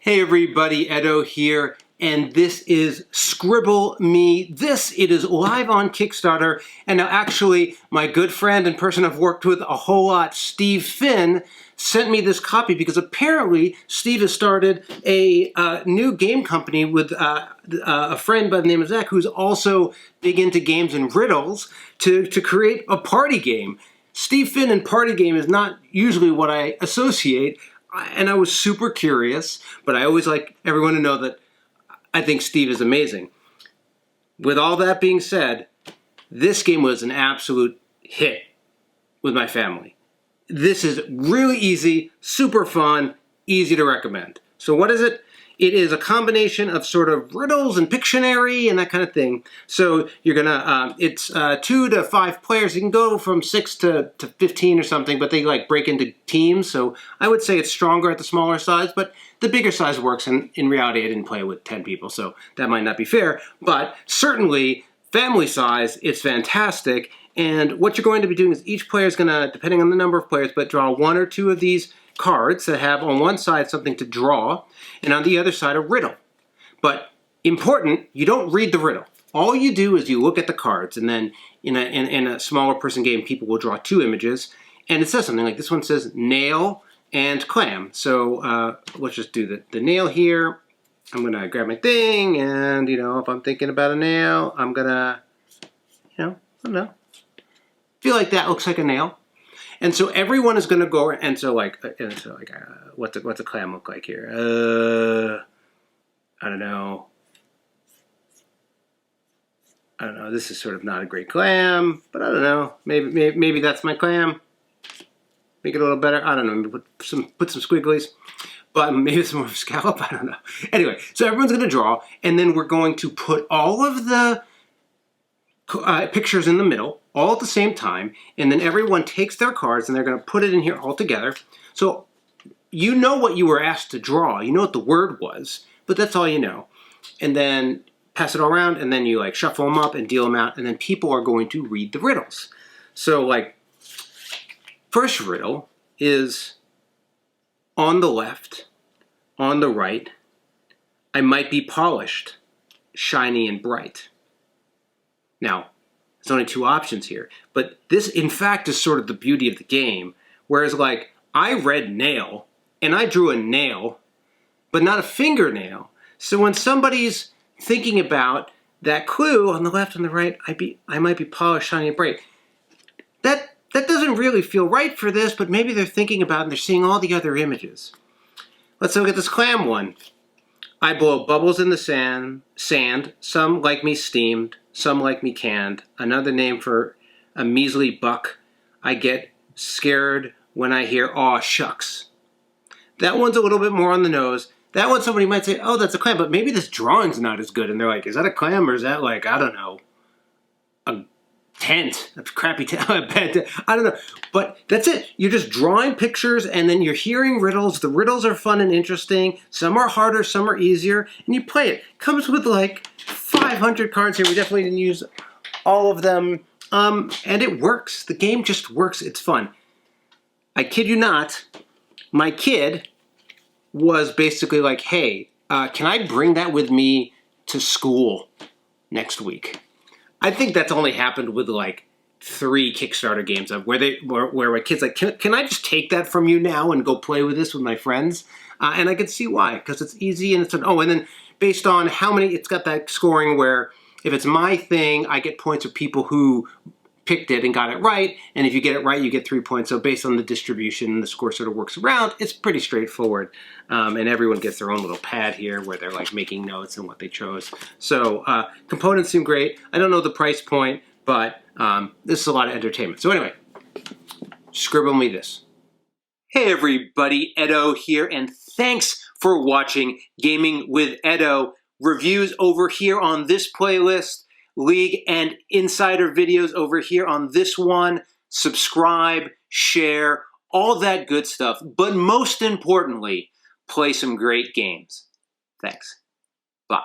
Hey everybody, Edo here, and this is Scribble Me. It is live on Kickstarter, and now actually my good friend and person I've worked with a whole lot, Steve Finn, sent me this copy because apparently Steve has started a new game company with a friend by the name of Zach, who's also big into games and riddles, to create a party game. Steve Finn and party game is not usually what I associate, and I was super curious, but I always like everyone to know that I think Steve is amazing. With all that being said, this game was an absolute hit with my family. This is really easy, super fun, easy to recommend. So what is it? It is a combination of sort of riddles and Pictionary and that kind of thing. So you're gonna, it's 2 to 5 players. You can go from 6 to 15 or something, but they like break into teams. So I would say it's stronger at the smaller size, but the bigger size works. And in reality, I didn't play with 10 people, so that might not be fair. But certainly, family size, it's fantastic. And what you're going to be doing is each player is gonna, depending on the number of players, but draw 1 or 2 of these cards that have on one side something to draw and on the other side a riddle. But important, you don't read the riddle. All you do is you look at the cards, and then in a smaller person game, people will draw 2 images, and it says something like this one says nail and clam. So let's just do the nail here. I'm gonna grab my thing, and if I'm thinking about a nail, I'm gonna, I don't know, feel like that looks like a nail. And so everyone is going to go, and so what's a clam look like here? I don't know. This is sort of not a great clam, but I don't know. Maybe that's my clam. Make it a little better. I don't know. Maybe put some squigglies, but maybe it's more of a scallop. I don't know. Anyway, so everyone's going to draw, and then we're going to put all of the pictures in the middle, all at the same time, and then everyone takes their cards and they're going to put it in here all together. So you know what you were asked to draw, you know what the word was, but that's all you know. And then pass it all around, and then you like shuffle them up and deal them out, and then people are going to read the riddles. So like, first riddle is on the left, on the right, I might be polished, shiny and bright. Now, there's only 2 options here, but this, in fact, is sort of the beauty of the game. Whereas, like, I read nail, and I drew a nail, but not a fingernail. So when somebody's thinking about that clue on the left and the right, I might be polished, shiny, and bright. That doesn't really feel right for this, but maybe they're thinking about it and they're seeing all the other images. Let's look at this clam one. I blow bubbles in the sand, some like me steamed, some like me canned. Another name for a measly buck. I get scared when I hear aw shucks. That one's a little bit more on the nose. That one somebody might say, oh, that's a clam, but maybe this drawing's not as good. And they're like, is that a clam or is that like, I don't know, a tent, a crappy tent, I don't know. But that's it. You're just drawing pictures and then you're hearing riddles. The riddles are fun and interesting. Some are harder, some are easier, and you play it. Comes with like 500 cards here. We definitely didn't use all of them. And it works. The game just works. It's fun. I kid you not, my kid was basically like, hey, can I bring that with me to school next week? I think that's only happened with like 3 Kickstarter games where my kid's like, can I just take that from you now and go play with this with my friends? And I can see why, because it's easy and and then based on how many, it's got that scoring where if it's my thing, I get points of people who picked it and got it right, and if you get it right, you get 3 points. So based on the distribution, the score sort of works around. It's pretty straightforward, and everyone gets their own little pad here where they're like making notes and what they chose. So components seem great. I don't know the price point, but this is a lot of entertainment. So anyway, scribble me this. Hey everybody, Edo here, and thanks for watching Gaming with Edo. Reviews over here on this playlist, League and Insider videos over here on this one. Subscribe, share, all that good stuff. But most importantly, play some great games. Thanks. Bye.